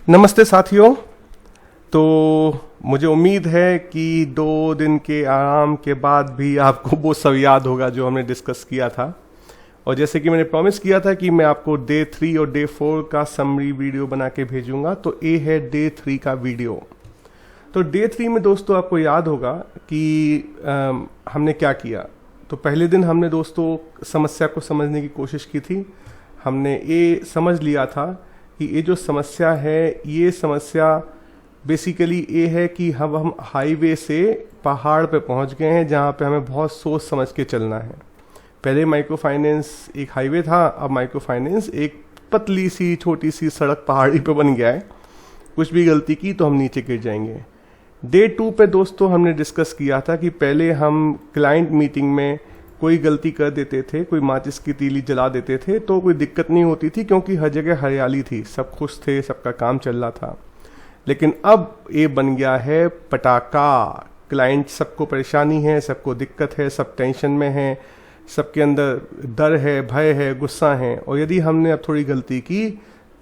नमस्ते साथियों। तो मुझे उम्मीद है कि 2 दिन के आराम के बाद भी आपको वो सब याद होगा जो हमने डिस्कस किया था। और जैसे कि मैंने प्रॉमिस किया था कि मैं आपको डे 3 और डे 4 का समरी वीडियो बना के भेजूंगा, तो ये है डे 3 का वीडियो। तो डे 3 में दोस्तों आपको याद होगा कि हमने क्या किया। तो पहले दिन हमने दोस्तों समस्या को समझने की कोशिश की थी। हमने ये समझ लिया था कि ये जो समस्या है, ये समस्या बेसिकली ये है कि हम हाईवे से पहाड़ पे पहुंच गए हैं जहाँ पे हमें बहुत सोच समझ के चलना है। पहले माइक्रो फाइनेंस एक हाईवे था, अब माइक्रो फाइनेंस एक पतली सी छोटी सी सड़क पहाड़ी पे बन गया है। कुछ भी गलती की तो हम नीचे गिर जाएंगे। डे 2 पे दोस्तों हमने डिस्कस किया था कि पहले हम क्लाइंट मीटिंग में कोई गलती कर देते थे, कोई माचिस की तीली जला देते थे तो कोई दिक्कत नहीं होती थी, क्योंकि हर जगह हरियाली थी, सब खुश थे, सबका काम चल रहा था। लेकिन अब ये बन गया है पटाखा। क्लाइंट सबको परेशानी है, सबको दिक्कत है, सब टेंशन में है, सबके अंदर डर है, भय है, गुस्सा है, और यदि हमने अब थोड़ी गलती की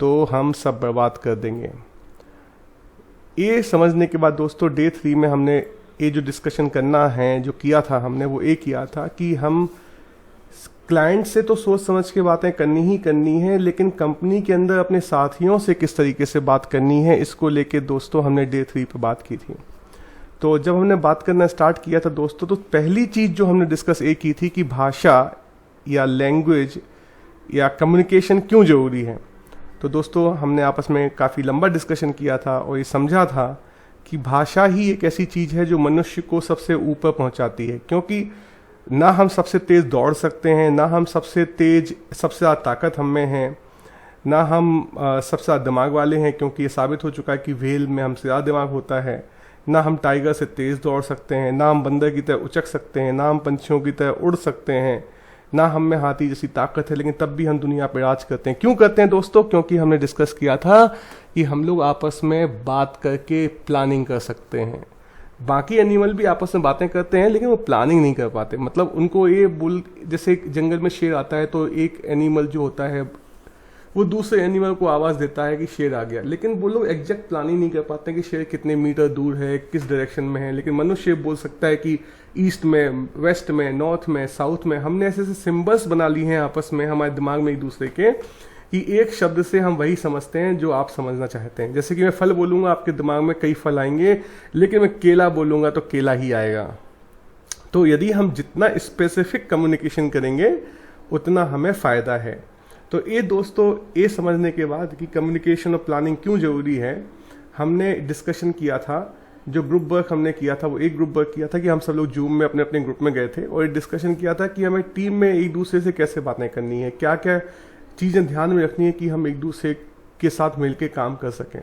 तो हम सब बर्बाद कर देंगे। ये समझने के बाद दोस्तों डे 3 में हमने ये जो डिस्कशन करना है, जो किया था हमने, वो ये किया था कि हम क्लाइंट से तो सोच समझ के बातें करनी ही करनी है, लेकिन कंपनी के अंदर अपने साथियों से किस तरीके से बात करनी है, इसको लेके दोस्तों हमने डे 3 पे बात की थी। तो जब हमने बात करना स्टार्ट किया था दोस्तों, तो पहली चीज़ जो हमने डिस्कस ये की थी कि भाषा या लैंग्वेज या कम्युनिकेशन क्यों ज़रूरी है। तो दोस्तों हमने आपस में काफ़ी लंबा डिस्कशन किया था और ये समझा था कि भाषा ही एक ऐसी चीज़ है जो मनुष्य को सबसे ऊपर पहुंचाती है, क्योंकि ना हम सबसे तेज़ दौड़ सकते हैं, ना हम सबसे ज़्यादा ताकत हम में है, ना हम सबसे ज़्यादा दिमाग वाले हैं, क्योंकि ये साबित हो चुका है कि व्हेल में हमसे ज़्यादा दिमाग होता है, ना हम टाइगर से तेज़ दौड़ सकते हैं, ना हम बंदर की तरह उचक सकते हैं, ना हम पंछियों की तरह उड़ सकते हैं, ना हम में हाथी जैसी ताकत है, लेकिन तब भी हम दुनिया पर राज करते हैं। क्यों करते हैं दोस्तों? क्योंकि हमने डिस्कस किया था कि हम लोग आपस में बात करके प्लानिंग कर सकते हैं। बाकी एनिमल भी आपस में बातें करते हैं, लेकिन वो प्लानिंग नहीं कर पाते। मतलब उनको ये जैसे एक जंगल में शेर आता है तो एक एनिमल जो होता है वो दूसरे एनिमल को आवाज़ देता है कि शेर आ गया, लेकिन वो लोग एग्जैक्ट प्लानिंग नहीं कर पाते कि शेर कितने मीटर दूर है, किस डायरेक्शन में है। लेकिन मनुष्य बोल सकता है कि ईस्ट में, वेस्ट में, नॉर्थ में, साउथ में। हमने ऐसे ऐसे सिम्बल्स बना लिए हैं आपस में हमारे दिमाग में एक दूसरे के, कि एक शब्द से हम वही समझते हैं जो आप समझना चाहते हैं। जैसे कि मैं फल बोलूँगा, आपके दिमाग में कई फल आएंगे, लेकिन मैं केला बोलूँगा तो केला ही आएगा। तो यदि हम जितना स्पेसिफिक कम्युनिकेशन करेंगे उतना हमें फ़ायदा है। तो ये दोस्तों ये समझने के बाद कि कम्युनिकेशन और प्लानिंग क्यों ज़रूरी है, हमने डिस्कशन किया था। जो ग्रुप वर्क हमने किया था वो एक ग्रुप वर्क किया था कि हम सब लोग जूम में अपने अपने ग्रुप में गए थे और डिस्कशन किया था कि हमें टीम में एक दूसरे से कैसे बातें करनी है, क्या क्या चीज़ें ध्यान में रखनी है कि हम एक दूसरे के साथ मिलकर काम कर सकें।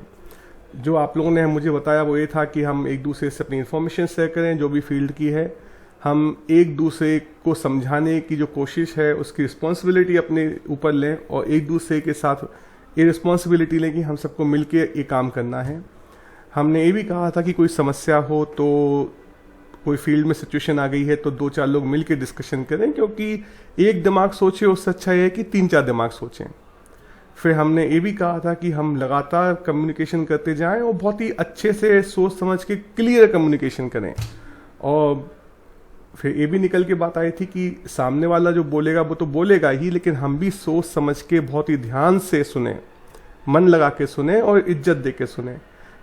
जो आप लोगों ने मुझे बताया वो ये था कि हम एक दूसरे से अपनी इन्फॉर्मेशन शेयर करें जो भी फील्ड की है, हम एक दूसरे को समझाने की जो कोशिश है उसकी रिस्पॉन्सिबिलिटी अपने ऊपर लें, और एक दूसरे के साथ ये रिस्पॉन्सिबिलिटी लें कि हम सबको मिलके ये काम करना है। हमने ये भी कहा था कि कोई समस्या हो, तो कोई फील्ड में सिचुएशन आ गई है तो 2-4 लोग मिलके डिस्कशन करें, क्योंकि एक दिमाग सोचे उससे अच्छा है कि 3-4 दिमाग सोचें। फिर हमने ये भी कहा था कि हम लगातार कम्युनिकेशन करते जाएं और बहुत ही अच्छे से सोच समझ के क्लियर कम्युनिकेशन करें। और फिर ये भी निकल के बात आई थी कि सामने वाला जो बोलेगा वो तो बोलेगा ही, लेकिन हम भी सोच समझ के बहुत ही ध्यान से सुने, मन लगा के सुने और इज्जत दे के सुने।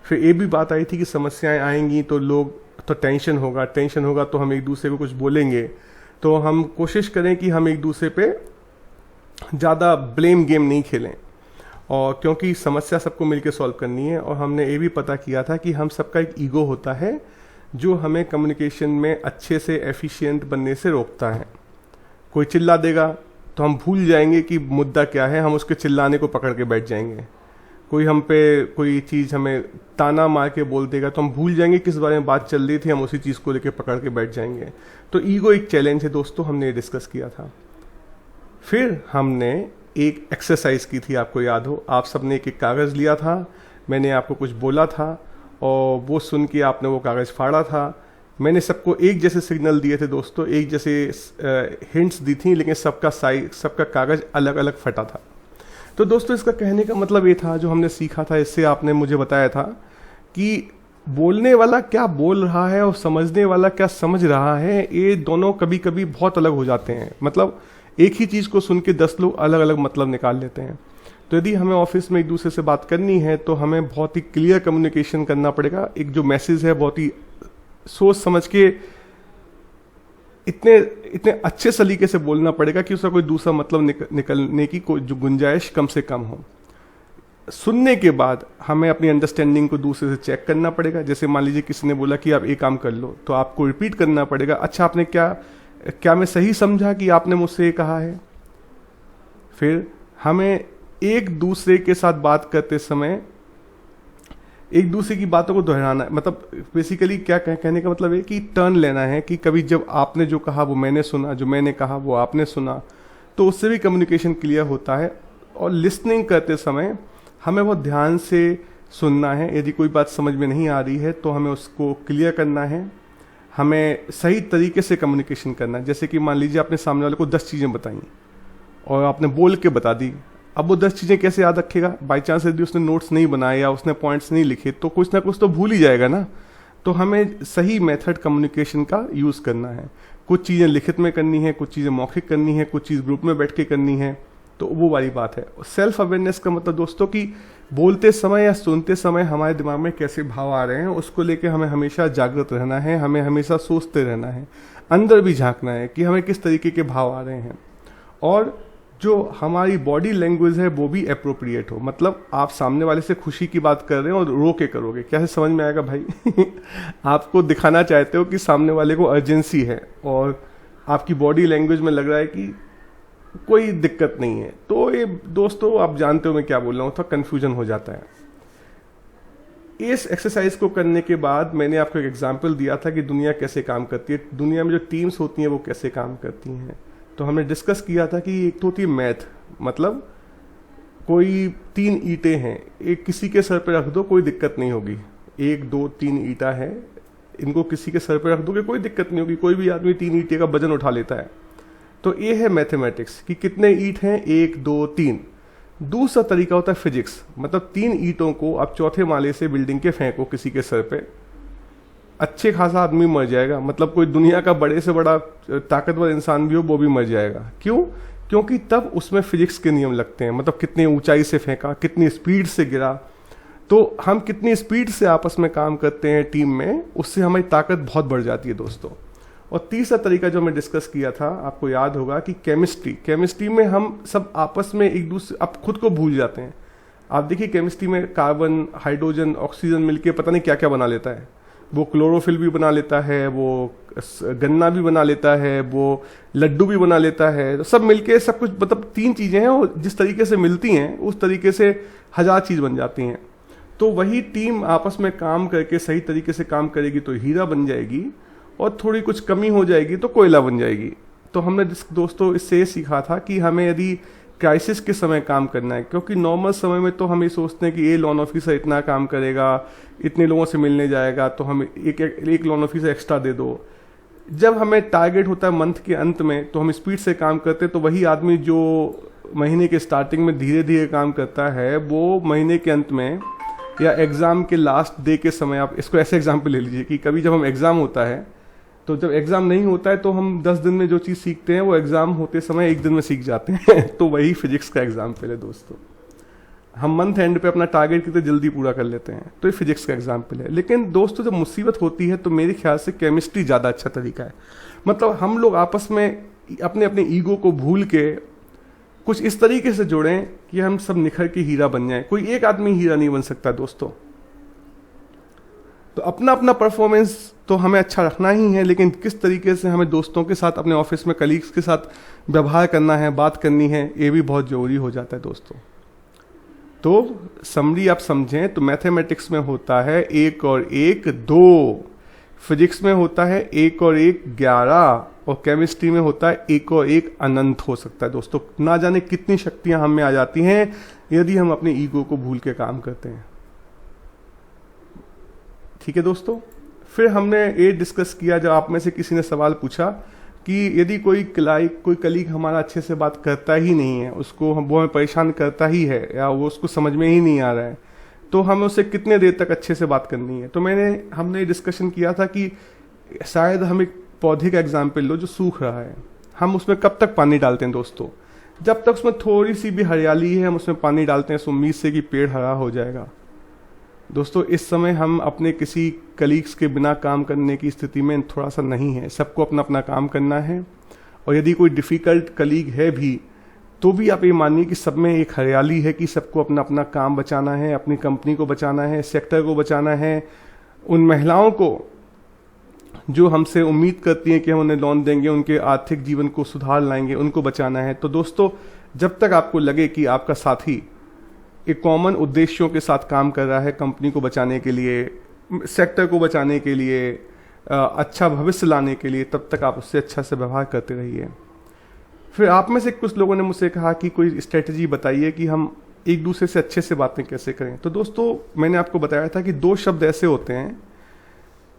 फिर ये भी बात आई थी कि समस्याएं आएंगी तो लोग तो टेंशन होगा तो हम एक दूसरे को कुछ बोलेंगे, तो हम कोशिश करें कि हम एक दूसरे पे ज़्यादा ब्लेम गेम नहीं खेलें, और क्योंकि समस्या सबको मिलकर सॉल्व करनी है। और हमने ये भी पता किया था कि हम सबका एक ईगो होता है जो हमें कम्युनिकेशन में अच्छे से एफिशिएंट बनने से रोकता है। कोई चिल्ला देगा तो हम भूल जाएंगे कि मुद्दा क्या है, हम उसके चिल्लाने को पकड़ के बैठ जाएंगे। कोई हम पे कोई चीज़ हमें ताना मार के बोल देगा तो हम भूल जाएंगे किस बारे में बात चल रही थी, हम उसी चीज़ को लेके पकड़ के बैठ जाएंगे। तो ईगो एक चैलेंज है दोस्तों, हमने डिस्कस किया था। फिर हमने एक एक्सरसाइज की थी, आपको याद हो, आप सबने एक कागज़ लिया था, मैंने आपको कुछ बोला था और वो सुन के आपने वो कागज़ फाड़ा था। मैंने सबको एक जैसे सिग्नल दिए थे दोस्तों, एक जैसे हिंट्स दी थी, लेकिन सबका कागज़ अलग अलग फटा था। तो दोस्तों इसका कहने का मतलब ये था, जो हमने सीखा था, इससे आपने मुझे बताया था कि बोलने वाला क्या बोल रहा है और समझने वाला क्या समझ रहा है, ये दोनों कभी कभी बहुत अलग हो जाते हैं। मतलब एक ही चीज़ को सुन के 10 लोग अलग अलग मतलब निकाल लेते हैं। तो यदि हमें ऑफिस में एक दूसरे से बात करनी है तो हमें बहुत ही क्लियर कम्युनिकेशन करना पड़ेगा। एक जो मैसेज है बहुत ही सोच समझ के इतने इतने अच्छे सलीके से बोलना पड़ेगा कि उसका कोई दूसरा मतलब निकलने की कोई जो गुंजाइश कम से कम हो। सुनने के बाद हमें अपनी अंडरस्टैंडिंग को दूसरे से चेक करना पड़ेगा। जैसे मान लीजिए किसी ने बोला कि आप एक काम कर लो, तो आपको रिपीट करना पड़ेगा, अच्छा आपने क्या मैं सही समझा कि आपने मुझसे ये कहा है। फिर हमें एक दूसरे के साथ बात करते समय एक दूसरे की बातों को दोहराना है। मतलब बेसिकली क्या कहने का मतलब है कि टर्न लेना है, कि कभी जब आपने जो कहा वो मैंने सुना, जो मैंने कहा वो आपने सुना, तो उससे भी कम्युनिकेशन क्लियर होता है। और लिसनिंग करते समय हमें बहुत ध्यान से सुनना है। यदि कोई बात समझ में नहीं आ रही है तो हमें उसको क्लियर करना है, हमें सही तरीके से कम्युनिकेशन करना है। जैसे कि मान लीजिए आपने सामने वाले को 10 चीज़ें बताई और आपने बोल के बता दी, अब वो 10 चीज़ें कैसे याद रखेगा? बाई चांस यदि उसने नोट्स नहीं बनाए या उसने पॉइंट्स नहीं लिखे तो कुछ ना कुछ तो भूल ही जाएगा ना। तो हमें सही मेथड कम्युनिकेशन का यूज़ करना है। कुछ चीज़ें लिखित में करनी है, कुछ चीज़ें मौखिक करनी है, कुछ चीज़ ग्रुप में बैठ के करनी है, तो वो वाली बात है। सेल्फ अवेयरनेस का मतलब दोस्तों कि बोलते समय या सुनते समय हमारे दिमाग में कैसे भाव आ रहे हैं उसको लेके हमें हमेशा जागृत रहना है, हमें हमेशा सोचते रहना है, अंदर भी झांकना है कि हमें किस तरीके के भाव आ रहे हैं। और जो हमारी बॉडी लैंग्वेज है वो भी अप्रोप्रिएट हो। मतलब आप सामने वाले से खुशी की बात कर रहे हैं और रो के करोगे, कैसे समझ में आएगा भाई? आपको दिखाना चाहते हो कि सामने वाले को अर्जेंसी है और आपकी बॉडी लैंग्वेज में लग रहा है कि कोई दिक्कत नहीं है। तो ये दोस्तों आप जानते हो मैं क्या बोल रहा हूँ, थोड़ा कन्फ्यूजन हो जाता है। इस एक्सरसाइज को करने के बाद मैंने आपको एक एग्जाम्पल दिया था कि दुनिया कैसे काम करती है, दुनिया में जो टीम्स होती हैं वो कैसे काम करती हैं। तो हमने डिस्कस किया था कि एक तो होती है मैथ, मतलब कोई 3 ईंटें हैं, एक किसी के सर पे रख दो कोई दिक्कत नहीं होगी। 1 2 3 ईंटा है, इनको किसी के सर पे रख दोगे कोई दिक्कत नहीं होगी, कोई भी आदमी 3 ईंटे का वजन उठा लेता है। तो ये है मैथमेटिक्स कि कितने ईंट हैं, 1 2 3। दूसरा तरीका होता है फिजिक्स, मतलब 3 ईंटों को आप चौथे माले से बिल्डिंग के फेंको किसी के सर पे, अच्छे खासा आदमी मर जाएगा। मतलब कोई दुनिया का बड़े से बड़ा ताकतवर इंसान भी हो वो भी मर जाएगा। क्यों? क्योंकि तब उसमें फिजिक्स के नियम लगते हैं। मतलब कितनी ऊंचाई से फेंका, कितनी स्पीड से गिरा, तो हम कितनी स्पीड से आपस में काम करते हैं टीम में, उससे हमारी ताकत बहुत बढ़ जाती है दोस्तों। और तीसरा तरीका जो हमने डिस्कस किया था, आपको याद होगा कि केमिस्ट्री में हम सब आपस में एक दूसरे आप खुद को भूल जाते हैं। आप देखिए केमिस्ट्री में कार्बन, हाइड्रोजन, ऑक्सीजन मिलके पता नहीं क्या क्या बना लेता है। वो क्लोरोफिल भी बना लेता है, वो गन्ना भी बना लेता है, वो लड्डू भी बना लेता है। तो सब मिलके सब कुछ, मतलब 3 चीज़ें हैं और जिस तरीके से मिलती हैं उस तरीके से 1000 चीज़ बन जाती हैं। तो वही टीम आपस में काम करके सही तरीके से काम करेगी तो हीरा बन जाएगी, और थोड़ी कुछ कमी हो जाएगी तो कोयला बन जाएगी। तो हमने दोस्तों इससे ये सीखा था कि हमें यदि क्राइसिस के समय काम करना है, क्योंकि नॉर्मल समय में तो हम ये सोचते हैं कि ये लोन ऑफिसर इतना काम करेगा, इतने लोगों से मिलने जाएगा तो हम एक लोन ऑफिसर एक्स्ट्रा दे दो। जब हमें टारगेट होता है मंथ के अंत में तो हम स्पीड से काम करते हैं, तो वही आदमी जो महीने के स्टार्टिंग में धीरे धीरे काम करता है वो महीने के अंत में या एग्ज़ाम के लास्ट डे के समय, आप इसको ऐसे एग्जाम्पल ले लीजिए कि कभी जब हम एग्ज़ाम होता है तो जब एग्ज़ाम नहीं होता है तो हम 10 दिन में जो चीज़ सीखते हैं वो एग्ज़ाम होते समय 1 दिन में सीख जाते हैं। तो वही फिजिक्स का एग्जाम्पल है दोस्तों। हम मंथ एंड पे अपना टारगेट कितने जल्दी पूरा कर लेते हैं, तो ये फिजिक्स का एग्जाम्पल है। लेकिन दोस्तों जब मुसीबत होती है तो मेरे ख्याल से केमिस्ट्री ज़्यादा अच्छा तरीका है। मतलब हम लोग आपस में अपने अपने ईगो को भूल के कुछ इस तरीके से जुड़ें कि हम सब निखर के हीरा बन जाएं। कोई एक आदमी हीरा नहीं बन सकता दोस्तों। तो अपना अपना परफॉर्मेंस तो हमें अच्छा रखना ही है, लेकिन किस तरीके से हमें दोस्तों के साथ, अपने ऑफिस में कलीग्स के साथ व्यवहार करना है, बात करनी है, ये भी बहुत ज़रूरी हो जाता है दोस्तों। तो समरी आप समझें तो मैथमेटिक्स में होता है 1 और 1 2, फिजिक्स में होता है 1 और 1 11, और केमिस्ट्री में होता है 1 और 1 अनंत हो सकता है दोस्तों। ना जाने कितनी शक्तियां हम में आ जाती हैं यदि हम अपने ईगो को भूल के काम करते हैं। ठीक है दोस्तों। फिर हमने ये डिस्कस किया, जब आप में से किसी ने सवाल पूछा कि यदि कोई कलीग हमारा अच्छे से बात करता ही नहीं है, वो हमें परेशान करता ही है, या वो उसको समझ में ही नहीं आ रहा है, तो हमें उससे कितने देर तक अच्छे से बात करनी है। तो हमने डिस्कशन किया था कि शायद हम एक पौधे का एग्जाम्पल लो जो सूख रहा है, हम उसमें कब तक पानी डालते हैं दोस्तों? जब तक उसमें थोड़ी सी भी हरियाली है हम उसमें पानी डालते हैं इस उम्मीद से कि पेड़ हरा हो जाएगा। दोस्तों, इस समय हम अपने किसी कलीग्स के बिना काम करने की स्थिति में थोड़ा सा नहीं है। सबको अपना अपना काम करना है, और यदि कोई डिफ़िकल्ट कलीग है भी तो भी आप ये मानिए कि सब में एक हरियाली है कि सबको अपना अपना काम बचाना है, अपनी कंपनी को बचाना है, सेक्टर को बचाना है, उन महिलाओं को जो हमसे उम्मीद करती हैं कि हम उन्हें लोन देंगे, उनके आर्थिक जीवन को सुधार लाएंगे, उनको बचाना है। तो दोस्तों, जब तक आपको लगे कि आपका साथी एक कॉमन उद्देश्यों के साथ काम कर रहा है, कंपनी को बचाने के लिए, सेक्टर को बचाने के लिए, अच्छा भविष्य लाने के लिए, तब तक आप उससे अच्छा से व्यवहार करते रहिए। फिर आप में से कुछ लोगों ने मुझसे कहा कि कोई स्ट्रेटजी बताइए कि हम एक दूसरे से अच्छे से बातें कैसे करें। तो दोस्तों, मैंने आपको बताया था कि 2 शब्द ऐसे होते हैं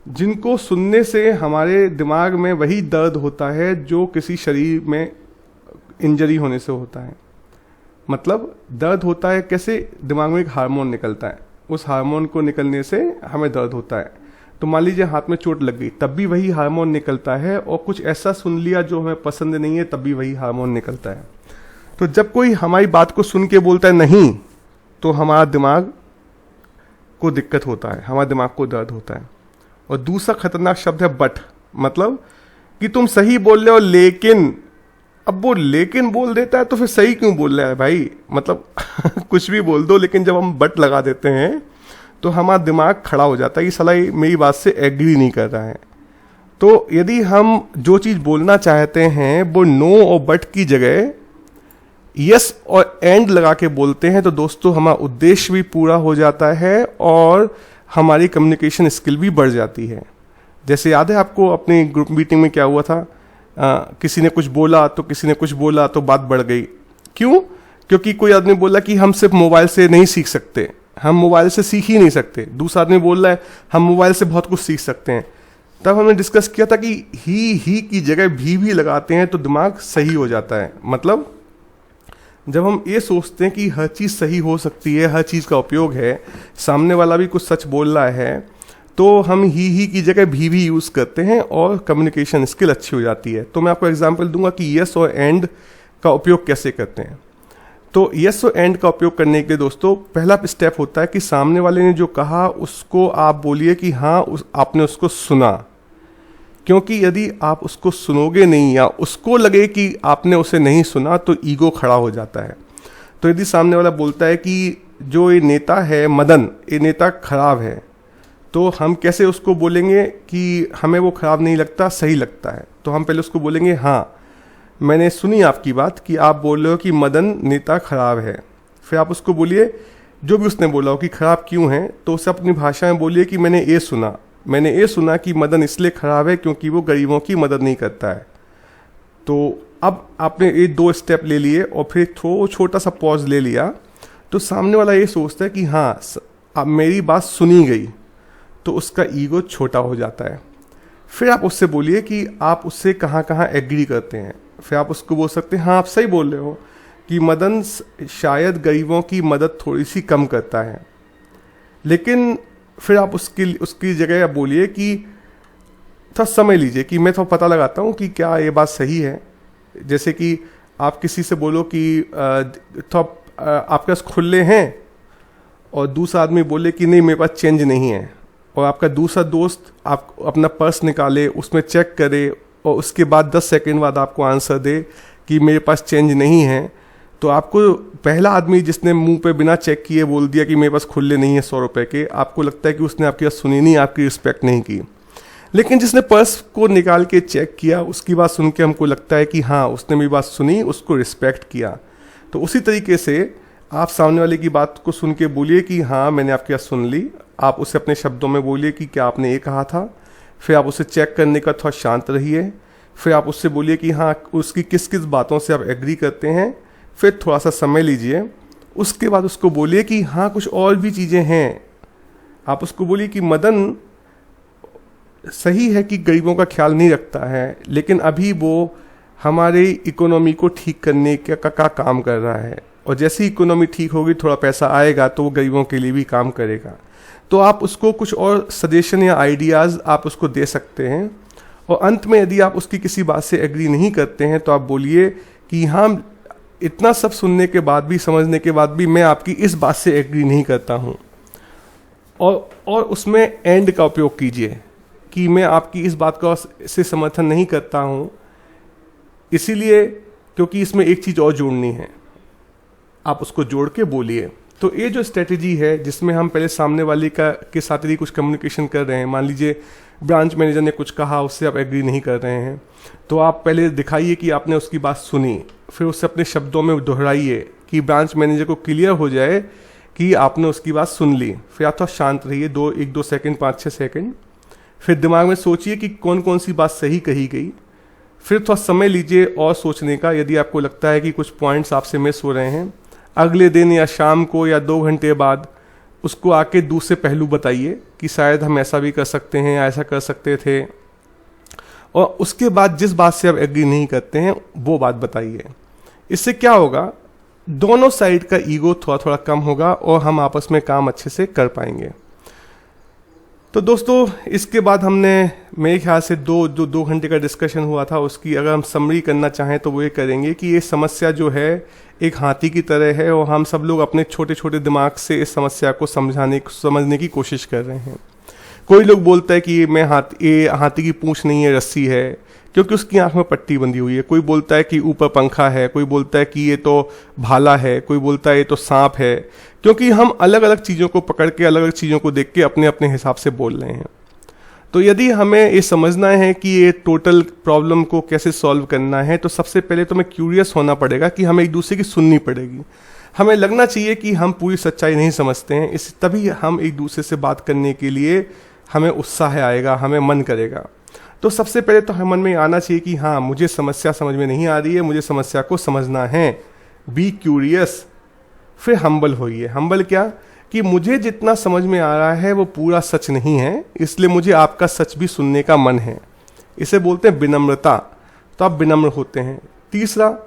जिनको सुनने से हमारे दिमाग में वही दर्द होता है जो किसी शरीर में इंजरी होने से होता है। मतलब दर्द होता है कैसे? दिमाग में एक हार्मोन निकलता है, उस हार्मोन को निकलने से हमें दर्द होता है। तो मान लीजिए हाथ में चोट लग गई, तब भी वही हार्मोन निकलता है, और कुछ ऐसा सुन लिया जो हमें पसंद नहीं है, तब भी वही हार्मोन निकलता है। तो जब कोई हमारी बात को सुन के बोलता है नहीं, तो हमारा दिमाग को दिक्कत होता है, हमारे दिमाग को दर्द होता है। और दूसरा खतरनाक शब्द है बट, मतलब कि तुम सही बोल रहे हो लेकिन, अब वो लेकिन बोल देता है तो फिर सही क्यों बोल रहा है भाई? मतलब कुछ भी बोल दो, लेकिन जब हम बट लगा देते हैं तो हमारा दिमाग खड़ा हो जाता है कि साला मेरी बात से एग्री नहीं कर रहा है। तो यदि हम जो चीज़ बोलना चाहते हैं वो नो और बट की जगह यस और एंड लगा के बोलते हैं, तो दोस्तों हमारा उद्देश्य भी पूरा हो जाता है और हमारी कम्युनिकेशन स्किल भी बढ़ जाती है। जैसे याद है आपको अपनी ग्रुप मीटिंग में क्या हुआ था? किसी ने कुछ बोला तो किसी ने कुछ बोला तो बात बढ़ गई। क्यों? क्योंकि कोई आदमी बोला कि हम सिर्फ मोबाइल से नहीं सीख सकते, हम मोबाइल से सीख ही नहीं सकते। दूसरा आदमी बोल रहा है हम मोबाइल से बहुत कुछ सीख सकते हैं। तब हमने डिस्कस किया था कि ही की जगह भी लगाते हैं तो दिमाग सही हो जाता है। मतलब जब हम ये सोचते हैं कि हर चीज़ सही हो सकती है, हर चीज़ का उपयोग है, सामने वाला भी कुछ सच बोल रहा है, तो हम ही की जगह भी यूज़ करते हैं और कम्युनिकेशन स्किल अच्छी हो जाती है। तो मैं आपको एग्जांपल दूंगा कि यस और एंड का उपयोग कैसे करते हैं। तो यस और एंड का उपयोग करने के दोस्तों पहला स्टेप होता है कि सामने वाले ने जो कहा उसको आप बोलिए कि हाँ आपने उसको सुना। क्योंकि यदि आप उसको सुनोगे नहीं या उसको लगे कि आपने उसे नहीं सुना तो ईगो खड़ा हो जाता है। तो यदि सामने वाला बोलता है कि जो ये नेता है मदन, ये नेता खराब है, तो हम कैसे उसको बोलेंगे कि हमें वो खराब नहीं लगता, सही लगता है। तो हम पहले उसको बोलेंगे हाँ मैंने सुनी आपकी बात कि आप बोल रहे हो कि मदन नेता खराब है। फिर आप उसको बोलिए जो भी उसने बोला हो कि खराब क्यों है, तो उसे अपनी भाषा में बोलिए कि मैंने ये सुना कि मदन इसलिए खराब है क्योंकि वो गरीबों की मदद नहीं करता है। तो अब आपने ये 2 स्टेप ले लिए और फिर छोटा सा पॉज ले लिया, तो सामने वाला ये सोचता है कि हाँ अब मेरी बात सुनी गई, तो उसका ईगो छोटा हो जाता है। फिर आप उससे बोलिए कि आप उससे कहाँ कहाँ एग्री करते हैं। फिर आप उसको बोल सकते हैं हाँ आप सही बोल रहे हो कि मदन शायद गरीबों की मदद थोड़ी सी कम करता है, लेकिन फिर आप उसकी जगह आप बोलिए कि थोड़ा समय लीजिए कि मैं थोड़ा पता लगाता हूँ कि क्या ये बात सही है। जैसे कि आप किसी से बोलो कि थोड़ा आपके पास खुले हैं, और दूसरा आदमी बोले कि नहीं मेरे पास चेंज नहीं है, और आपका दूसरा दोस्त आप अपना पर्स निकाले, उसमें चेक करे और उसके बाद 10 सेकंड बाद आपको आंसर दे कि मेरे पास चेंज नहीं है, तो आपको पहला आदमी जिसने मुंह पे बिना चेक किए बोल दिया कि मेरे पास खुले नहीं है 100 रुपये के, आपको लगता है कि उसने आपकी बात सुनी नहीं, आपकी रिस्पेक्ट नहीं की। लेकिन जिसने पर्स को निकाल के चेक किया उसकी बात सुन के हमको लगता है कि हाँ उसने मेरी बात सुनी, उसको रिस्पेक्ट किया। तो उसी तरीके से आप सामने वाले की बात को सुन के बोलिए कि हाँ मैंने आपकी बात सुन ली। आप उसे अपने शब्दों में बोलिए कि क्या आपने ये कहा था। फिर आप उसे चेक करने का थोड़ा शांत रहिए। फिर आप उससे बोलिए कि हाँ उसकी किस किस बातों से आप एग्री करते हैं। फिर थोड़ा सा समय लीजिए। उसके बाद उसको बोलिए कि हाँ कुछ और भी चीज़ें हैं। आप उसको बोलिए कि मदन सही है कि गरीबों का ख्याल नहीं रखता है, लेकिन अभी वो हमारे इकोनॉमी को ठीक करने का काम कर रहा है, और जैसी इकोनॉमी ठीक होगी, थोड़ा पैसा आएगा तो वो गरीबों के लिए भी काम करेगा। तो आप उसको कुछ और सजेशन या आइडियाज़ आप उसको दे सकते हैं, और अंत में यदि आप उसकी किसी बात से एग्री नहीं करते हैं तो आप बोलिए कि हाँ, इतना सब सुनने के बाद भी, समझने के बाद भी मैं आपकी इस बात से एग्री नहीं करता हूँ, और उसमें एंड का उपयोग कीजिए कि मैं आपकी इस बात का से समर्थन नहीं करता हूँ, इसीलिए क्योंकि इसमें एक चीज़ और जोड़नी है, आप उसको जोड़ के बोलिए। तो ये जो स्ट्रेटेजी है जिसमें हम पहले सामने वाले के साथ यदि कुछ कम्युनिकेशन कर रहे हैं, मान लीजिए ब्रांच मैनेजर ने कुछ कहा, उससे आप एग्री नहीं कर रहे हैं, तो आप पहले दिखाइए कि आपने उसकी बात सुनी, फिर उससे अपने शब्दों में दोहराइए कि ब्रांच मैनेजर को क्लियर हो जाए कि आपने उसकी बात सुन ली। फिर आप थोड़ा शांत रहिए, 1-2 सेकंड, 5-6 सेकंड, फिर दिमाग में सोचिए कि कौन कौन सी बात सही कही गई। फिर थोड़ा समय लीजिए और सोचने का, यदि आपको लगता है कि कुछ पॉइंट्स आपसे मिस हो रहे हैं, अगले दिन या शाम को या 2 घंटे बाद उसको आके दूसरे पहलू बताइए कि शायद हम ऐसा भी कर सकते हैं या ऐसा कर सकते थे, और उसके बाद जिस बात से आप एग्री नहीं करते हैं वो बात बताइए। इससे क्या होगा, दोनों साइड का ईगो थोड़ा थोड़ा कम होगा और हम आपस में काम अच्छे से कर पाएंगे। तो दोस्तों, इसके बाद हमने मेरे ख्याल से 2 घंटे का डिस्कशन हुआ था, उसकी अगर हम समरी करना चाहें तो वो ये करेंगे कि ये समस्या जो है एक हाथी की तरह है, और हम सब लोग अपने छोटे छोटे दिमाग से इस समस्या को समझने की कोशिश कर रहे हैं। कोई लोग बोलता है कि ये हाथी की पूंछ नहीं है, रस्सी है, क्योंकि उसकी आंख में पट्टी बंधी हुई है। कोई बोलता है कि ऊपर पंखा है, कोई बोलता है कि ये तो भाला है, कोई बोलता है ये तो सांप है, क्योंकि हम अलग अलग चीज़ों को पकड़ के, अलग अलग चीज़ों को देख के अपने अपने हिसाब से बोल रहे हैं। तो यदि हमें ये समझना है कि ये टोटल प्रॉब्लम को कैसे सॉल्व करना है, तो सबसे पहले तो हमें क्यूरियस होना पड़ेगा कि हमें एक दूसरे की सुननी पड़ेगी। हमें लगना चाहिए कि हम पूरी सच्चाई नहीं समझते हैं, इस तभी हम एक दूसरे से बात करने के लिए हमें उत्साह आएगा, हमें मन करेगा। तो सबसे पहले तो हमें मन में आना चाहिए कि हाँ, मुझे समस्या समझ में नहीं आ रही है, मुझे समस्या को समझना है। Be curious. फिर हम्बल होइए। हम्बल क्या, कि मुझे जितना समझ में आ रहा है वो पूरा सच नहीं है, इसलिए मुझे आपका सच भी सुनने का मन है। इसे बोलते हैं विनम्रता। तो आप विनम्र होते हैं। तीसरा,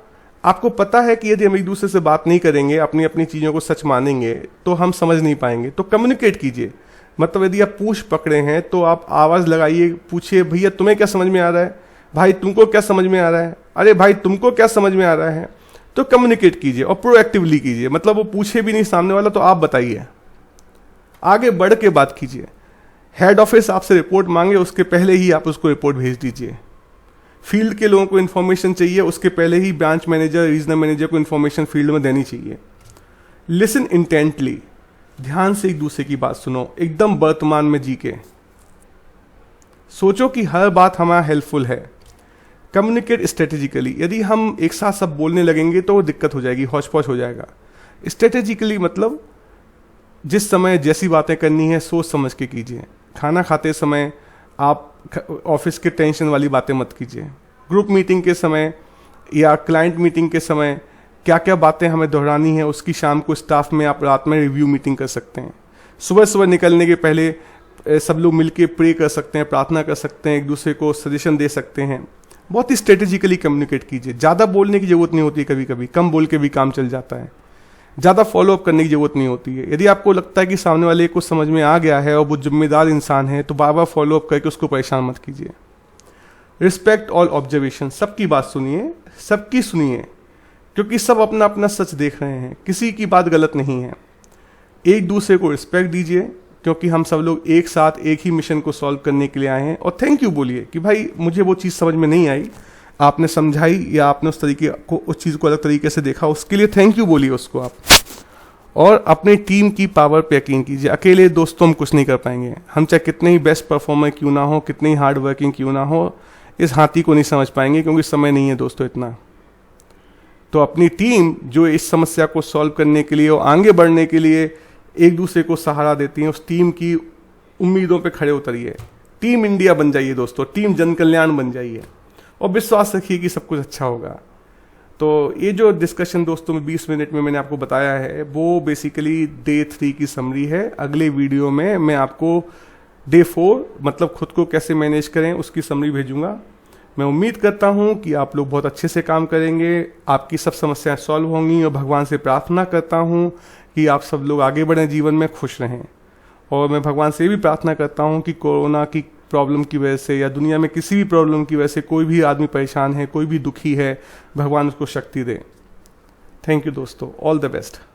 आपको पता है कि यदि हम एक दूसरे से बात नहीं करेंगे, अपनी अपनी चीज़ों को सच मानेंगे, तो हम समझ नहीं पाएंगे। तो कम्युनिकेट कीजिए। मतलब यदि आप पूछ पकड़े हैं तो आप आवाज़ लगाइए, पूछिए, भैया तुम्हें क्या समझ में आ रहा है, भाई तुमको क्या समझ में आ रहा है, अरे भाई तुमको क्या समझ में आ रहा है। तो कम्युनिकेट कीजिए और प्रोएक्टिवली कीजिए। मतलब वो पूछे भी नहीं सामने वाला तो आप बताइए, आगे बढ़ के बात कीजिए। हेड ऑफिस आपसे रिपोर्ट मांगे, उसके पहले ही आप उसको रिपोर्ट भेज दीजिए। फील्ड के लोगों को इन्फॉर्मेशन चाहिए, उसके पहले ही ब्रांच मैनेजर, रीजनल मैनेजर को इन्फॉर्मेशन फील्ड में देनी चाहिए। Listen intently. ध्यान से एक दूसरे की बात सुनो, एकदम वर्तमान में जी के सोचो कि हर बात हमारा हेल्पफुल है। Communicate strategically. यदि हम एक साथ सब बोलने लगेंगे तो वो दिक्कत हो जाएगी, हौच पौच हो जाएगा। स्ट्रेटेजिकली मतलब जिस समय जैसी बातें करनी है सोच समझ के कीजिए। खाना खाते समय आप ऑफिस के टेंशन वाली बातें मत कीजिए। ग्रुप मीटिंग के समय या क्लाइंट मीटिंग के समय क्या क्या बातें हमें दोहरानी है, उसकी शाम को स्टाफ में आप रात में रिव्यू मीटिंग कर सकते हैं। सुबह सुबह निकलने के पहले सब लोग मिलके प्रे कर सकते हैं, प्रार्थना कर सकते हैं, एक दूसरे को सजेशन दे सकते हैं। बहुत ही स्ट्रेटेजिकली कम्युनिकेट कीजिए। ज़्यादा बोलने की जरूरत नहीं होती, कभी कभी कम बोल के भी काम चल जाता है। ज़्यादा फॉलोअप करने की जरूरत नहीं होती है। यदि आपको लगता है कि सामने वाले को समझ में आ गया है और वो जिम्मेदार इंसान है, तो बार बार फॉलोअप करके उसको परेशान मत कीजिए। Respect all observation. सबकी बात सुनिए, सबकी सुनिए, क्योंकि सब अपना अपना सच देख रहे हैं, किसी की बात गलत नहीं है। एक दूसरे को रिस्पेक्ट दीजिए, क्योंकि हम सब लोग एक साथ एक ही मिशन को सॉल्व करने के लिए आए हैं। और थैंक यू बोलिए कि भाई मुझे वो चीज़ समझ में नहीं आई, आपने समझाई या आपने उस तरीके को, उस चीज़ को अलग तरीके से देखा, उसके लिए थैंक यू बोलिए उसको आप। और अपनी टीम की पावर पे यकीन कीजिए। अकेले दोस्तों हम कुछ नहीं कर पाएंगे। हम चाहे कितने ही बेस्ट परफॉर्मर क्यों ना हो, कितनी ही हार्ड वर्किंग क्यों ना हो, इस हाथी को नहीं समझ पाएंगे, क्योंकि समय नहीं है दोस्तों इतना। तो अपनी टीम जो इस समस्या को सॉल्व करने के लिए और आगे बढ़ने के लिए एक दूसरे को सहारा देती है, उस टीम की उम्मीदों पे खड़े उतरिए। टीम इंडिया बन जाइए दोस्तों, टीम जन कल्याण बन जाइए, और विश्वास रखिए कि सब कुछ अच्छा होगा। तो ये जो डिस्कशन दोस्तों में 20 मिनट में मैंने आपको बताया है, वो बेसिकली डे 3 की समरी है। अगले वीडियो में मैं आपको डे 4 मतलब खुद को कैसे मैनेज करें उसकी समरी भेजूंगा। मैं उम्मीद करता हूं कि आप लोग बहुत अच्छे से काम करेंगे, आपकी सब समस्याएं सॉल्व होंगी, और भगवान से प्रार्थना करता हूं कि आप सब लोग आगे बढ़ें, जीवन में खुश रहें। और मैं भगवान से भी प्रार्थना करता हूं कि कोरोना की प्रॉब्लम की वजह से या दुनिया में किसी भी प्रॉब्लम की वजह से कोई भी आदमी परेशान है, कोई भी दुखी है, भगवान उसको शक्ति दे। थैंक यू दोस्तों, ऑल द बेस्ट।